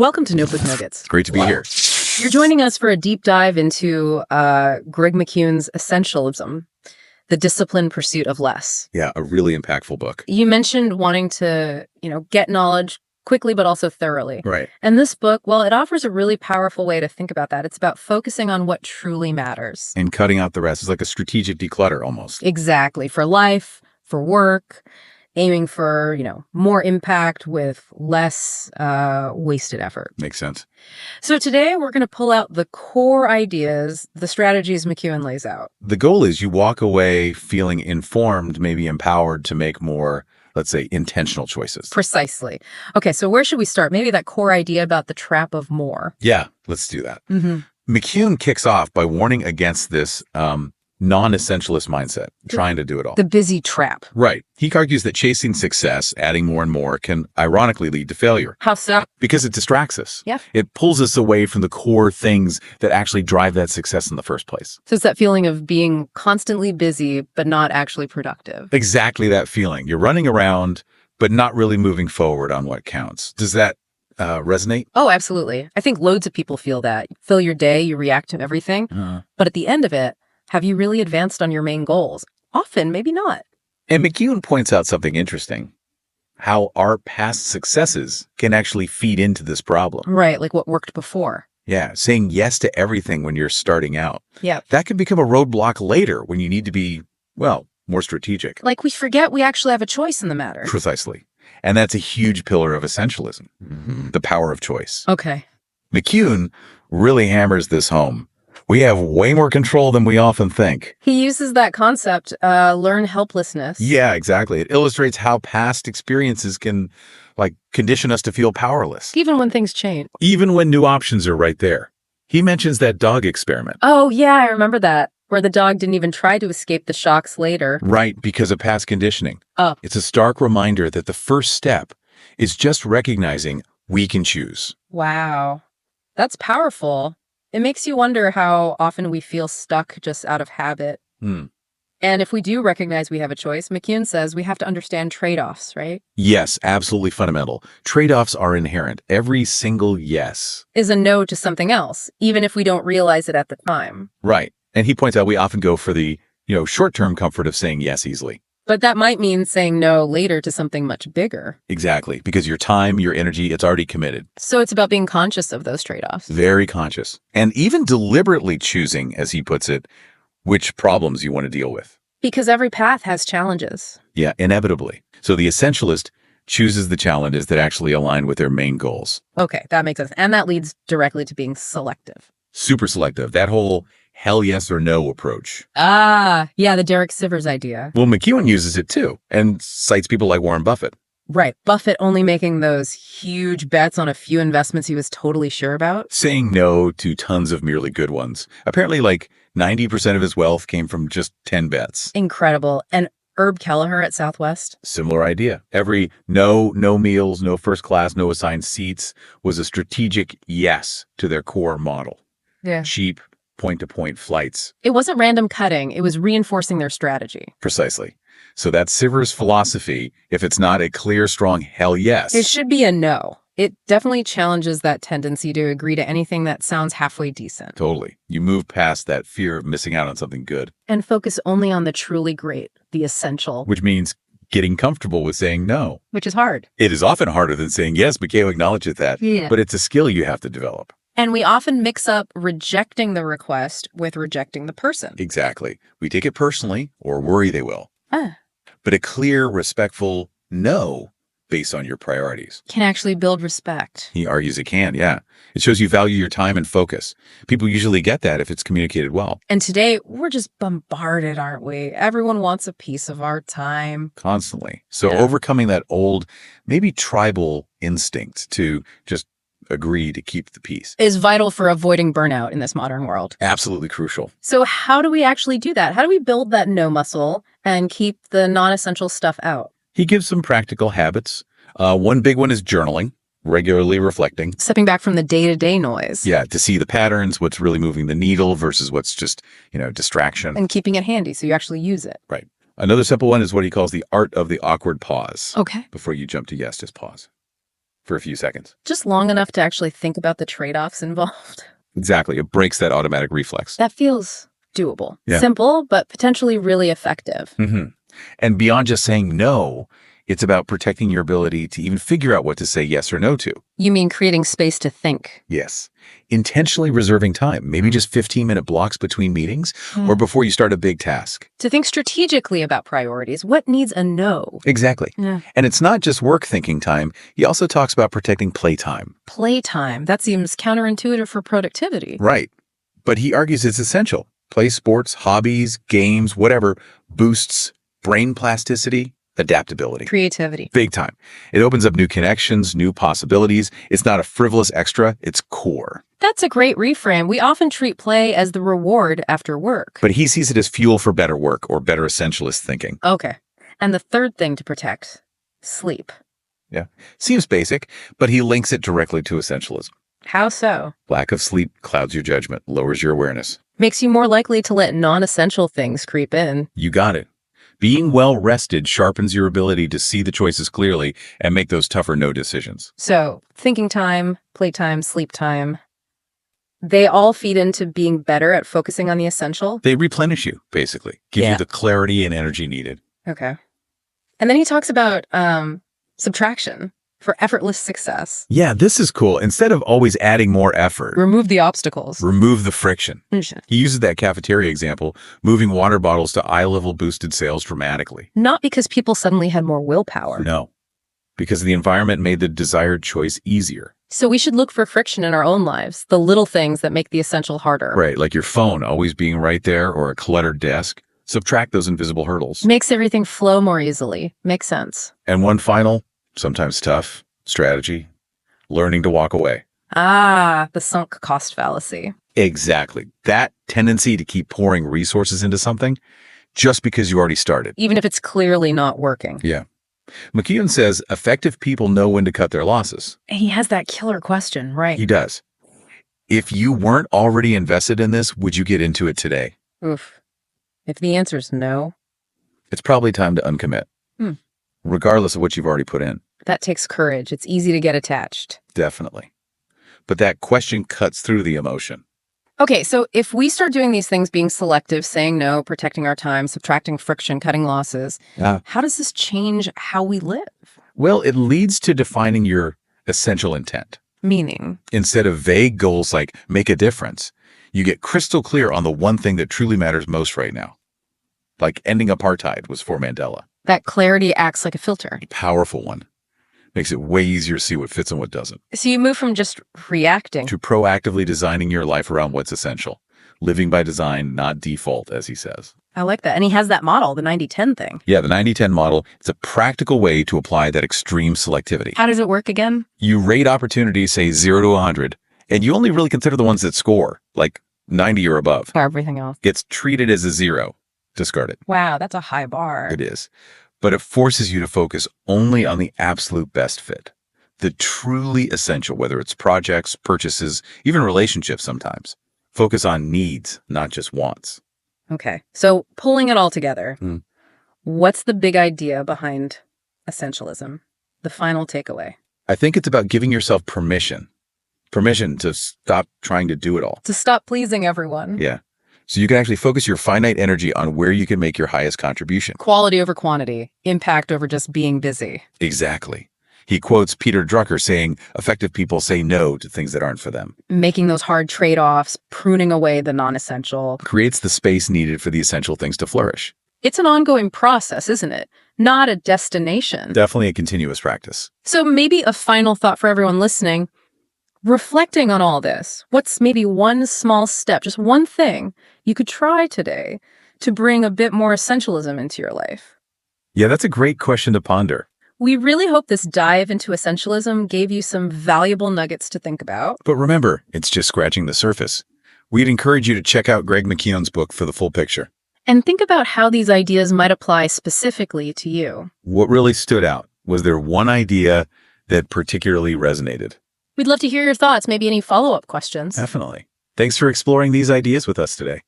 Welcome to Notebook Nuggets. It's great to be here. You're joining us for a deep dive into Greg McKeown's Essentialism, the disciplined pursuit of less. Yeah, a really impactful book. You mentioned wanting to, get knowledge quickly, but also thoroughly. Right. And this book, well, it offers a really powerful way to think about that. It's about focusing on what truly matters. And cutting out the rest is like a strategic declutter almost. Exactly. For life, for work, aiming for, more impact with less wasted effort. Makes sense. So today we're going to pull out the core ideas, the strategies McKeown lays out. The goal is you walk away feeling informed, maybe empowered to make more, let's say, intentional choices. Precisely. Okay, so where should we start? Maybe that core idea about the trap of more. Yeah, let's do that. Mm-hmm. McKeown kicks off by warning against this non-essentialist mindset, trying to do it all. The busy trap. Right. He argues that chasing success, adding more and more, can ironically lead to failure. How so? Because it distracts us. Yeah. It pulls us away from the core things that actually drive that success in the first place. So it's that feeling of being constantly busy, but not actually productive. Exactly that feeling. You're running around, but not really moving forward on what counts. Does that resonate? Oh, absolutely. I think loads of people feel that. You fill your day, you react to everything. But at the end of it, have you really advanced on your main goals? Often, maybe not. And McKeown points out something interesting, how our past successes can actually feed into this problem. Right, like what worked before. Yeah, saying yes to everything when you're starting out. Yeah. That can become a roadblock later when you need to be, well, more strategic. Like we forget we actually have a choice in the matter. Precisely. And that's a huge pillar of essentialism, the power of choice. Okay. McKeown really hammers this home. We have way more control than we often think. He uses that concept, learn helplessness. Yeah, exactly. It illustrates how past experiences can, condition us to feel powerless. Even when things change. Even when new options are right there. He mentions that dog experiment. Oh, yeah, I remember that. Where the dog didn't even try to escape the shocks later. Right, because of past conditioning. Oh. It's a stark reminder that the first step is just recognizing we can choose. Wow. That's powerful. It makes you wonder how often we feel stuck just out of habit. And if we do recognize we have a choice, McKeown says we have to understand trade-offs, right? Yes, absolutely fundamental. Trade-offs are inherent. Every single yes is a no to something else, even if we don't realize it at the time. Right. And he points out we often go for the, short-term comfort of saying yes easily. But that might mean saying no later to something much bigger. Exactly. Because your time, your energy, it's already committed. So it's about being conscious of those trade-offs. Very conscious. And even deliberately choosing, as he puts it, which problems you want to deal with. Because every path has challenges. Yeah, inevitably. So the essentialist chooses the challenges that actually align with their main goals. Okay, that makes sense. And that leads directly to being selective. Super selective. That whole hell yes or no approach. Ah, yeah, the Derek Sivers idea. Well, McKeown uses it too and cites people like Warren Buffett. Right. Buffett only making those huge bets on a few investments he was totally sure about. Saying no to tons of merely good ones. Apparently 90% of his wealth came from just 10 bets. Incredible. And Herb Kelleher at Southwest. Similar idea. Every no meals, no first class, no assigned seats was a strategic yes to their core model. Yeah. Cheap, point-to-point flights. It wasn't random cutting. It was reinforcing their strategy. Precisely. So that's Sivers' philosophy. If it's not a clear, strong hell yes. It should be a no. It definitely challenges that tendency to agree to anything that sounds halfway decent. Totally. You move past that fear of missing out on something good. And focus only on the truly great, the essential. Which means getting comfortable with saying no. Which is hard. It is often harder than saying yes. McKeown acknowledges that. Yeah. But it's a skill you have to develop. And we often mix up rejecting the request with rejecting the person. Exactly. We take it personally or worry they will. But a clear, respectful no based on your priorities can actually build respect. He argues it can, yeah. It shows you value your time and focus. People usually get that if it's communicated well. And today, we're just bombarded, aren't we? Everyone wants a piece of our time. Constantly. So overcoming that old, maybe tribal instinct to just agree to keep the peace is vital for avoiding burnout in this modern world. Absolutely crucial. So how do we actually do that? How do we build that no muscle and keep the non-essential stuff out? He gives some practical habits. One big one is journaling, regularly reflecting. Stepping back from the day-to-day noise. Yeah, to see the patterns, what's really moving the needle versus what's just, distraction. And keeping it handy so you actually use it. Right. Another simple one is what he calls the art of the awkward pause. Okay. Before you jump to yes, just pause. for a few seconds. Just long enough to actually think about the trade-offs involved. Exactly. It breaks that automatic reflex. That feels doable. Yeah. Simple, but potentially really effective. Mm-hmm. And beyond just saying no, it's about protecting your ability to even figure out what to say yes or no to. You mean creating space to think? Yes. Intentionally reserving time, maybe just 15-minute blocks between meetings or before you start a big task. To think strategically about priorities. What needs a no? Exactly. Yeah. And it's not just work thinking time. He also talks about protecting playtime. Playtime. That seems counterintuitive for productivity. Right. But he argues it's essential. Play sports, hobbies, games, whatever, boosts brain plasticity, adaptability. Creativity. Big time. It opens up new connections, new possibilities. It's not a frivolous extra, it's core. That's a great reframe. We often treat play as the reward after work. But he sees it as fuel for better work or better essentialist thinking. Okay. And the third thing to protect, sleep. Yeah. Seems basic, but he links it directly to essentialism. How so? Lack of sleep clouds your judgment, lowers your awareness. Makes you more likely to let non-essential things creep in. You got it. Being well rested sharpens your ability to see the choices clearly and make those tougher no decisions. So, thinking time, playtime, sleep time, they all feed into being better at focusing on the essential? They replenish you, basically. Give you the clarity and energy needed. Okay. And then he talks about subtraction for effortless success. Yeah, this is cool. Instead of always adding more effort, Remove the obstacles. remove the friction. He He uses that cafeteria example, moving water bottles to eye-level boosted sales dramatically. Not because people suddenly had more willpower. No, because the environment made the desired choice easier. So we should look for friction in our own lives, the little things that make the essential harder. Right, like your phone always being right there or a cluttered desk. Subtract those invisible hurdles. Makes everything flow more easily. Makes sense. And one final, sometimes tough, strategy, learning to walk away. Ah, the sunk cost fallacy. Exactly. That tendency to keep pouring resources into something just because you already started. Even if it's clearly not working. Yeah. McKeown says effective people know when to cut their losses. He has that killer question, right? He does. If you weren't already invested in this, would you get into it today? Oof. If the answer's no, It's probably time to uncommit, regardless of what you've already put in. that takes courage. It's easy to get attached. Definitely. But that question cuts through the emotion. Okay, so if we start doing these things, being selective, saying no, protecting our time, subtracting friction, cutting losses, how does this change how we live? Well, it leads to defining your essential intent. Meaning? Instead of vague goals like make a difference, you get crystal clear on the one thing that truly matters most right now. Like ending apartheid was for Mandela. That clarity acts like a filter. A powerful one. Makes it way easier to see what fits and what doesn't. So you move from just reacting To proactively designing your life around what's essential. Living by design, not default, as he says. I like that. And he has that model, the 90-10 thing. Yeah, the 90-10 model, it's a practical way to apply that extreme selectivity. How does it work again? You rate opportunities, say 0 to 100, and you only really consider the ones that score, like 90 or above. For everything else. Gets treated as a 0. Discard it. Wow, that's a high bar. It is. But it forces you to focus only on the absolute best fit. The truly essential, whether it's projects, purchases, even relationships sometimes. Focus on needs, not just wants. Okay, so pulling it all together, what's the big idea behind essentialism? The final takeaway. I think it's about giving yourself permission. Permission to stop trying to do it all. To stop pleasing everyone. Yeah. So you can actually focus your finite energy on where you can make your highest contribution. Quality over quantity. Impact over just being busy. Exactly. He quotes Peter Drucker saying, effective people say no to things that aren't for them. Making those hard trade-offs, pruning away the non-essential. Creates the space needed for the essential things to flourish. It's an ongoing process, isn't it? Not a destination. Definitely a continuous practice. So maybe a final thought for everyone listening. Reflecting on all this, what's maybe one small step, just one thing you could try today to bring a bit more essentialism into your life? Yeah, that's a great question to ponder. We really hope this dive into essentialism gave you some valuable nuggets to think about. But remember, it's just scratching the surface. We'd encourage you to check out Greg McKeown's book for the full picture. And think about how these ideas might apply specifically to you. What really stood out? Was there one idea that particularly resonated? We'd love to hear your thoughts, maybe any follow-up questions. Definitely. Thanks for exploring these ideas with us today.